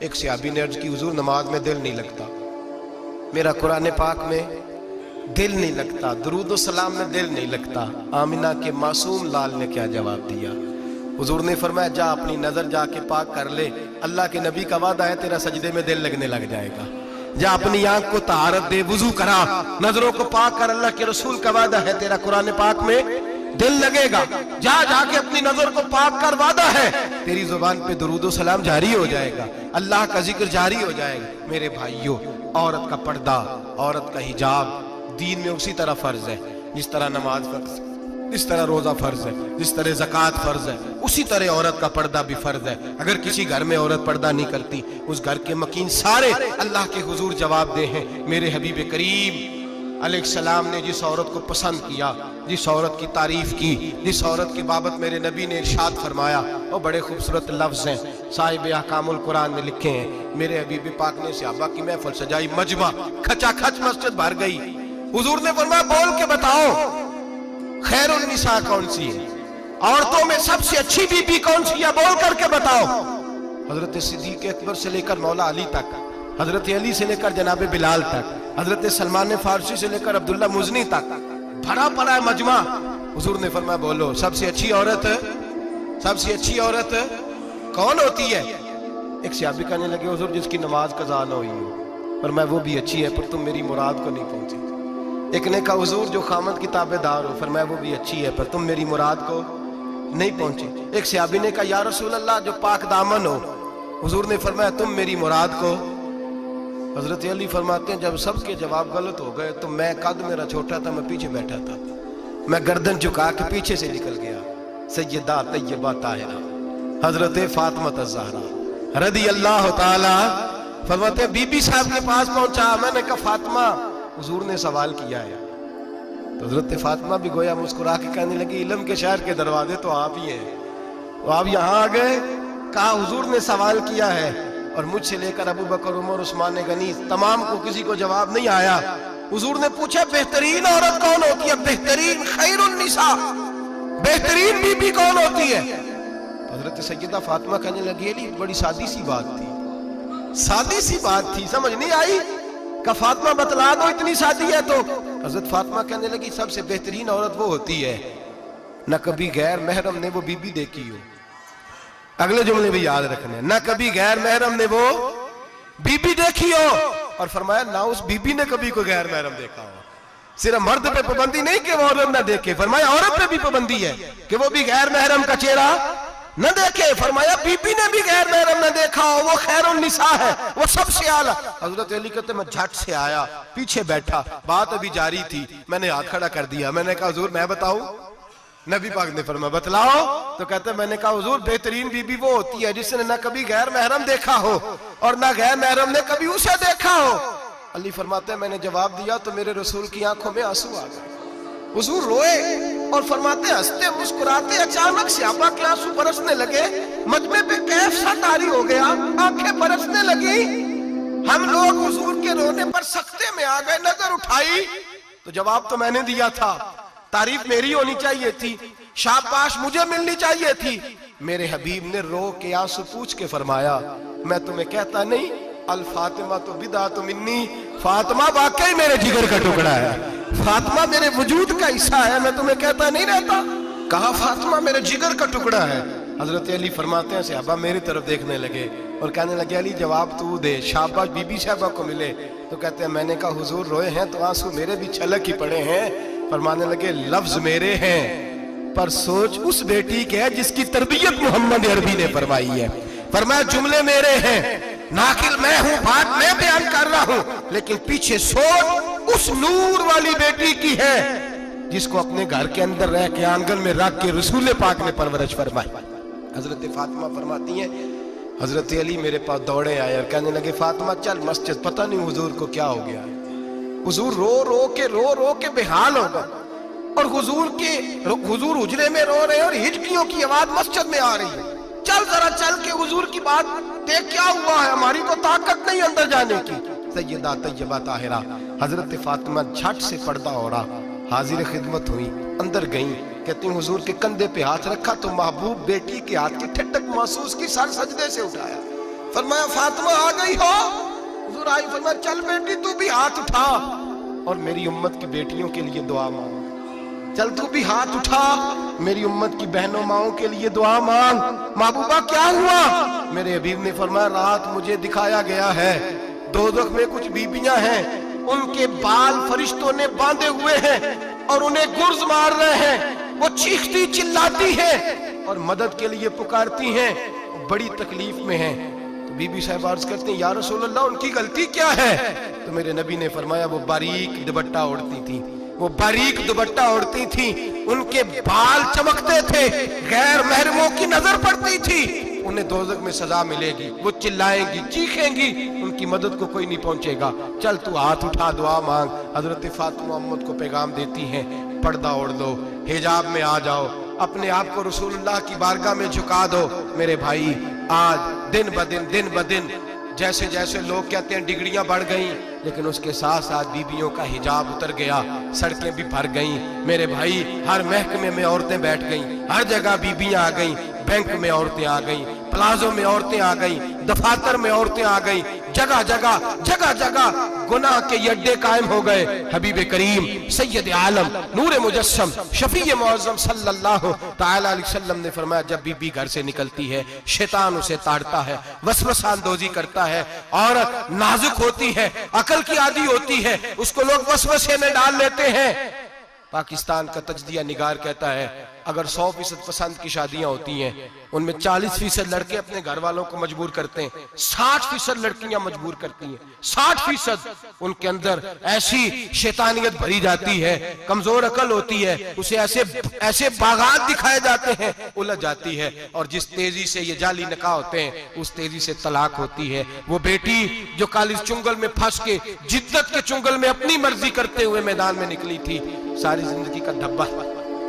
एक सहाबी ने अर्ज की, हुजूर नमाज में दिल नहीं लगता, मेरा कुरान पाक में दिल नहीं लगता, दुरूद सलाम में दिल नहीं लगता। आमिना के मासूम लाल ने क्या जवाब दिया? हुजूर ने फरमाया, जा अपनी नजर जाके पाक कर ले, अल्लाह के नबी का वादा है तेरा सजदे में दिल लगने लग जाएगा। जा अपनी आंख को तहारत दे, वुजू करा, नजरों को पाक कर, अल्लाह के रसूल का वादा है तेरा कुरान पाक में दिल लगेगा। जा जाके अपनी नजर को पाक कर, वादा है तेरी जुबान पे दुरूद सलाम जारी हो जाएगा, अल्लाह का जिक्र जारी हो जाएगा। मेरे भाइयों, औरत का पर्दा, औरत का हिजाब दीन में उसी तरह फर्ज है जिस तरह नमाज फर्ज है, जिस तरह रोजा फर्ज है, जिस तरह ज़कात फर्ज है, उसी तरह औरत का पर्दा भी फर्ज है। अगर किसी घर में औरत पर्दा नहीं करती, उस घर के मकीन सारे अल्लाह के हुजूर जवाब दे हैं। मेरे हबीब करीम अलैहिस्सलाम ने जिस औरत को पसंद किया, जिस औरत की तारीफ की, जिस औरत की बाबत मेरे नबी ने इरशाद फरमाया, वो बड़े खूबसूरत लफ्ज़ हैं, साहिब अहकामुल कुरान में लिखे हैं। मेरे हबीब पाक ने सहाबा की महफिल सजाई, मजमा खचाखच मस्जिद भर गई। हुजूर ने फरमाया, बोल के बताओ खैरुन निसा कौन सी है, औरतों में सबसे अच्छी बीबी कौन सी है, बोल करके बताओ। हजरत सिद्दीक अकबर से लेकर मौला अली तक, हजरत अली से लेकर जनाब बिलाल तक, हजरत सलमान फारसी से लेकर अब्दुल्ला मुजनी तक भरा पड़ा है मजमा। हुजूर ने फरमाया, बोलो सबसे अच्छी औरत, सबसे अच्छी औरत कौन होती है? एक सहाबी कहने लगे, हुजूर जिसकी नमाज कज़ा न हुई हो। पर मैं वो भी अच्छी है, पर तुम मेरी मुराद को नहीं पहुंची। एक ने कहा, हुजूर जो खामद की ताबेदार हो। फरमाया, वो भी अच्छी है, पर तुम मेरी मुराद को नहीं पहुंचे। एक सहाबी ने कहा, या रसूल अल्लाह जो पाक दामन हो। हुजूर ने फरमाया, तुम मेरी मुराद को। हजरत अली फरमाते हैं, जब सबके जवाब गलत हो गए तो मैं, कद मेरा छोटा था, मैं पीछे बैठा था, मैं गर्दन झुका के पीछे से निकल गया। सैयदा तैयबा ताहिरा हजरत फातिमा ज़हरा रदी अल्लाह ताला फरमाते हैं, बीबी साहब के पास पहुंचा। मैंने कहा, फातिमा हुजूर ने सवाल किया है। तो हजरत फातिमा भी गोया मुस्कुरा के कहने लगी, इल्म के शहर के दरवाजे तो आप ही हैं, तो आप यहाँ आ गए। कहा, हुजूर ने सवाल किया है और मुझसे लेकर अबू बकर, उमर, उस्मान गनी तमाम को किसी को जवाब नहीं आया। हुजूर ने पूछा, बेहतरीन औरत कौन होती है? बेहतरीन खैरुन निसा, बेहतरीन बीबी कौन होती है? हजरत सैयदा फातिमा कहने लगी, अली बड़ी सादी सी बात थी, सादी सी बात थी, समझ नहीं आई। का फातिमा बतला दो, इतनी सादी है तो। हजरत फातिमा कहने लगी, सबसे बेहतरीन औरत वो होती है न कभी गैर महरम ने वो बीबी देखी हो। अगले जुमले भी याद रखने, न कभी गैर महरम ने वो बीबी देखी हो। और फरमाया, ना उस बीबी ने कभी कोई गैर महरम देखा हो। सिर्फ मर्द पे पाबंदी नहीं कि वो औरत ना देखे, फरमाया औरत पे भी पाबंदी है कि वो भी गैर महरम का चेहरा न देखे। फरमाया, बीबी ने भी गैर महरम न देखा हो, वो खैरुन निसा है, वो सबसे आला। हजरत अली कहते, मैं झट से आया, पीछे बैठा, बात अभी जारी थी, मैंने हाथ खड़ा कर दिया। मैंने कहा, हुजूर मैं बताऊं? नबी पाक ने फरमाया, बतलाओ। तो कहते, मैंने कहा, हुजूर बेहतरीन बीबी वो होती है जिसने न कभी गैर महरम देखा हो और न गैर महरम ने कभी उसे देखा हो। अली फरमाते, मैंने जवाब दिया तो मेरे रसूल की आंखों में आंसू आ गए। हुजूर रोए और फरमाते, हंसते मुस्कुराते अचानक सहाबा के आंसू बरसने लगे, मजमे पे कैफ सा तारी हो गया, आंखें बरसने लगी। हम लोग हुजूर के रोने पर सख्ते में आ गए। नजर उठाई तो जवाब तो मैंने दिया था, तारीफ मेरी होनी चाहिए थी, शाबाश मुझे मिलनी चाहिए थी। मेरे हबीब ने रो के आंसू पूछ के फरमाया, मैं तुम्हें कहता नहीं, अल फातिमा तो बिदा तो मिन्नी, फातिमा वाकई मेरे जिगर का टुकड़ा है, फातिमा मेरे वजूद का हिस्सा है, मैं तुम्हें कहता नहीं रहता। कहा, फातिमा मेरे जिगर का टुकड़ा है। हजरत अली फरमाते हैं, सहाबा मेरी तरफ देखने लगे और कहने लगे, अली जवाब तू दे, शाबाश बीबी साहबा को मिले। तो कहते हैं, मैंने कहा, हुजूर रोए हैं तो आंसू मेरे भी छलक ही पड़े हैं। फरमाने लगे, लफ्ज मेरे हैं पर सोच उस बेटी के है जिसकी तरबियत मोहम्मद अरबी ने फरमाई है। फरमाया, जुमले मेरे हैं, नाकिल मैं हूं, बात मैं बयान कर रहा हूं, लेकिन पीछे सोच उस नूर वाली बेटी की है जिसको अपने घर के अंदर रह के आंगन में रख के रसूल पाक ने परवरिश फरमाई। हजरत फातिमा फरमाती हैं, हजरत अली मेरे पास दौड़े आए और कहने लगे, फातिमा चल मस्जिद, पता नहीं हुजूर को क्या हो गया। हुजूर रो रो के बेहाल हो गए और हुजूर हुजरे में रो रहे हैं और हिचकियों की आवाज मस्जिद में आ रही है। चल जरा चल के हुजूर की बात देख, क्या हुआ है, हमारी तो ताकत नहीं अंदर जाने की। सैयदा तैयबा ताहिरा हजरत फातिमा झट से पर्दा ओढ़ा, हाजिर खिदमत हुई, अंदर गई। कहती हुजूर के कंधे पे हाथ रखा तो महबूब बेटी के हाथ की ठंडक महसूस की, सर सजदे से उठाया। फरमाया फातिमा आ गई हो? हुजूर आई, फरमाया चल बेटी तू भी हाथ उठा और मेरी उम्मत की बेटियों के लिए दुआ मांग। चल तू भी हाथ उठा, मेरी उम्मत की बहनों माओं के लिए दुआ मांग। महबूबा क्या हुआ? मेरे हबीब ने फरमाया रात मुझे दिखाया गया है दोज़ख में कुछ बीबियां हैं, उनके बाल फरिश्तों ने बांधे हुए हैं और उन्हें गुर्ज मार रहे हैं। वो चीखती चिल्लाती हैं और मदद के लिए पुकारती हैं, बड़ी तकलीफ में हैं। तो बीबी साहब अर्ज करती हैं या रसूल अल्लाह उनकी गलती क्या है? तो मेरे नबी ने फरमाया वो बारीक दुपट्टा ओढ़ती थी, वो बारीक दुपट्टा ओढ़ती थी, उनके बाल चमकते थे, गैर महरमों की नजर पड़ती थी, उन्हें दोज़ख में सजा मिलेगी, वो चिल्लाएंगी चीखेंगी, उनकी मदद को कोई नहीं पहुंचेगा। चल तू हाथ उठा दुआ मांग। हजरत फातिमा उम्मत को पैगाम देती हैं पर्दा ओढ़ लो, हिजाब में आ जाओ, अपने आप को रसूलुल्लाह की बारगाह में झुका दो। मेरे भाई आज दिन ब दिन जैसे जैसे लोग कहते हैं डिग्रियां बढ़ गई, लेकिन उसके साथ साथ बीबियों का हिजाब उतर गया, सड़कें भी भर गई। मेरे भाई हर महकमे में औरतें बैठ गईं, हर जगह बीबियां आ गईं, बैंक में औरतें आ गईं, प्लाजो में औरतें आ गईं, दफातर में औरतें आ गईं, जगह जगह गुनाह के अड्डे कायम हो गए। हबीब करीम सैयद आलम नूर मुजस्सम शफी मुअज़्ज़म सल्लल्लाहु तआला अलैहि वसल्लम ने फरमाया जब बीबी घर से निकलती है शैतान उसे ताड़ता है, वसवसा अंदोजी करता है, औरत नाजुक होती है, अकल की आदी होती है, उसको लोग वसवसे में डाल लेते हैं। पाकिस्तान का तजदिया निगार कहता है अगर 100% पसंद की शादियां होती हैं उनमें 40% लड़के अपने घर वालों को मजबूर करते हैं, 60% लड़कियां मजबूर करती हैं। 60% उनके अंदर ऐसी शैतानियत भरी जाती है, कमजोर अकल होती है, उसे ऐसे बागात दिखाए जाते हैं, उलझ जाती है, और जिस तेजी से ये जाली निकाह होते हैं उस तेजी से तलाक होती है। वो बेटी जो कल इस चुंगल में फंस के जिद्दत के चुंगल में अपनी मर्जी करते हुए मैदान में निकली थी, सारी जिंदगी का धब्बा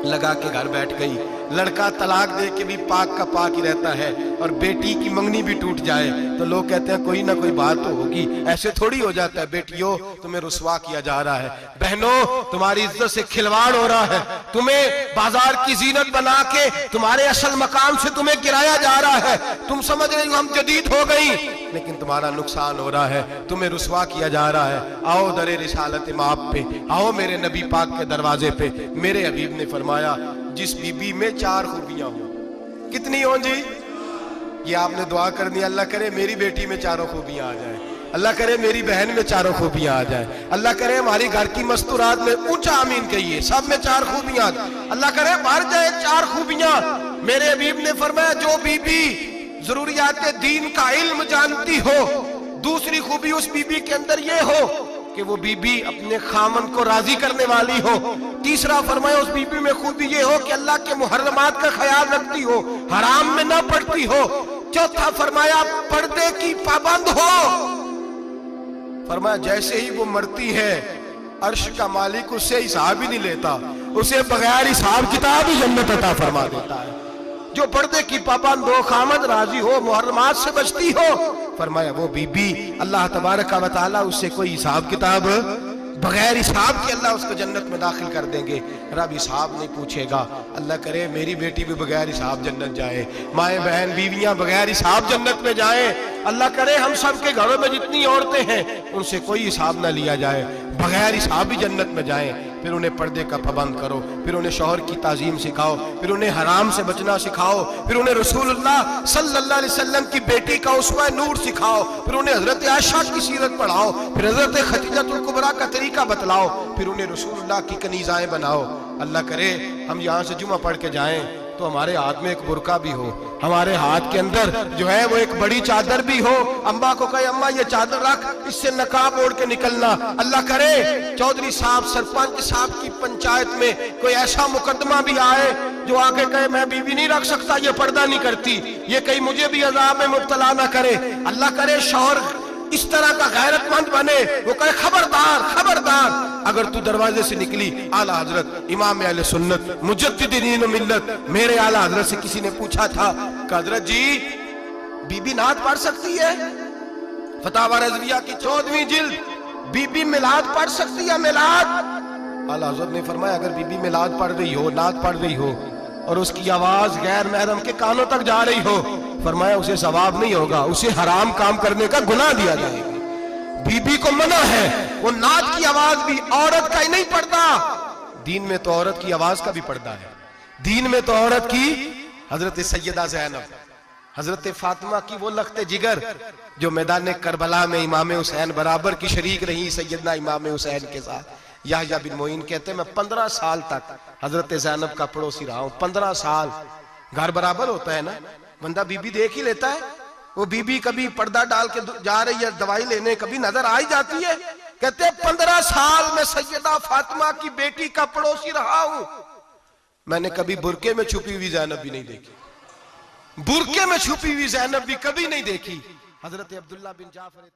लगा के घर बैठ गई। लड़का तलाक दे के भी पाक का पाक ही रहता है, और बेटी की मंगनी भी टूट जाए तो लोग कहते हैं कोई ना कोई बात तो होगी। ऐसे थोड़ी हो जाता है। बेटियों तुम्हें रुसवा किया जा रहा है, बहनों तुम्हारी इज्जत से खिलवाड़ हो रहा है, तुम्हें बाजार की जीनत बना के तुम्हारे असल मकाम से तुम्हें गिराया जा रहा है। तुम समझ रहे हो हम जदीद हो गई, लेकिन तुम्हारा नुकसान हो रहा है, तुम्हें रुसवा किया जा रहा है। आओ दरे रिसालत माप पे, आओ मेरे नबी पाक के दरवाजे पे। मेरे हबीब ने फरमाया जिस बीबी में 4 खूबियां हो, कितनी हो जी? ये आपने दुआ करनी, अल्लाह करे मेरी बेटी में 4 खूबियां आ जाए, अल्लाह करे मेरी बहन में 4 खूबियां आ जाए, अल्लाह करे हमारी घर की मस्तूरात में ऊंचा आमीन कहिए सब में 4 खूबियां, अल्लाह करे भर जाए 4 खूबियां। मेरे हबीब ने फरमाया जो बीबी जरूरियात दीन का इल्म जानती हो, दूसरी खूबी उस बीबी के अंदर ये हो कि वो बीबी अपने खामन को राजी करने वाली हो, तीसरा फरमाया उस बीबी में खूबी ये हो कि अल्लाह के मुहर्रमात का ख्याल रखती हो, हराम में ना पड़ती हो, चौथा फरमाया पर्दे की पाबंद हो। फरमाया जैसे ही वो मरती है अर्श का मालिक उससे हिसाब ही नहीं लेता, उसे बगैर हिसाब किताब ही जन्नत अता फरमा देता है। जो पर्दे की पाबंद हो, खामद राजी हो, मुहर्रमात से बचती हो, फरमाया वो बीबी अल्लाह तबारक व तआला उससे कोई हिसाब किताब बगैर हिसाब के अल्लाह उसको जन्नत में दाखिल कर देंगे। रब हिसाब नहीं पूछेगा। अल्लाह करे मेरी बेटी भी बगैर हिसाब जन्नत जाए, माए बहन बीवियां बगैर हिसाब जन्नत में जाए। अल्लाह करे हम सब के घरों में जितनी औरतें हैं उनसे कोई हिसाब ना लिया जाए, बगैर हिसाब भी जन्नत में जाएं। फिर उन्हें पर्दे का पाबंद करो, फिर उन्हें शौहर की ताजीम सिखाओ, फिर उन्हें हराम से बचना सिखाओ, फिर उन्हें रसूलुल्लाह सल्लल्लाहु अलैहि वसल्लम की बेटी का उस्वा नूर सिखाओ, फिर उन्हें हजरत आयशा की सीरत पढ़ाओ, फिर हजरत खदीजतुल कुबरा का तरीका बतलाओ, फिर उन्हें रसूलुल्लाह की कनीज़ाएं बनाओ। अल्लाह करे हम यहाँ से जुमा पढ़ के जाएं तो हमारे हाथ में एक बुरका भी हो, हमारे हाथ के अंदर जो है वो एक बड़ी चादर भी हो। अम्मा को कहे अम्मा ये चादर रख, इससे नकाब ओढ़ के निकलना। अल्लाह करे चौधरी साहब सरपंच साहब की पंचायत में कोई ऐसा मुकदमा भी आए जो आके कहे मैं बीवी नहीं रख सकता, ये पर्दा नहीं करती, ये कहीं मुझे भी अजाब में मुब्तला ना करे। अल्लाह करे शौहर इस तरह का गैरतमंद बने, वो कहे खबरदार खबरदार, अगर तू दरवाजे से निकली आला हजरत इमाम अहले सुन्नत मुजद्दिद दीन मिल्लत मेरे आला हजरत से किसी ने पूछा था कि हजरत जी बीबी नात पढ़ सकती है? फतावा रज़विया की 14वीं जिल्द, बीबी मिलाद पढ़ सकती है? मिलाद? आला हजरत ने फरमाया अगर बीबी मिलाद पढ़ रही हो, नात पढ़ रही हो और उसकी आवाज गैर महरम के कानों तक जा रही हो, फरमाया उसे सवाब नहीं होगा, उसे हराम काम करने का गुनाह दिया जाएगा। बीबी को मना है, वो नाच की आवाज भी औरत का ही नहीं पर्दा, दीन में तो औरत की आवाज का भी पर्दा है। दीन में तो औरत की हजरत सैयदा ज़ैनब, हजरत फातिमा की वो लख्ते जिगर जो मैदान करबला में इमाम हुसैन बराबर की शरीक रही सैयदना इमाम हुसैन के साथ। याह्या बिन मोइन कहते हैं मैं 15 साल तक हजरत ज़ैनब का पड़ोसी रहा हूं। 15 साल, घर बराबर होता है ना, बंदा बीबी देख ही लेता है। वो बीबी कभी पर्दा डाल के जा रही है दवाई लेने, कभी नजर आ ही जाती है। कहते हैं 15 साल में सैयदा फातिमा की बेटी का पड़ोसी रहा हूं, मैंने कभी बुरके में छुपी हुई ज़ैनब भी नहीं देखी, बुरके में छुपी हुई ज़ैनब भी कभी नहीं देखी। हजरत अब्दुल्ला बिन जाफर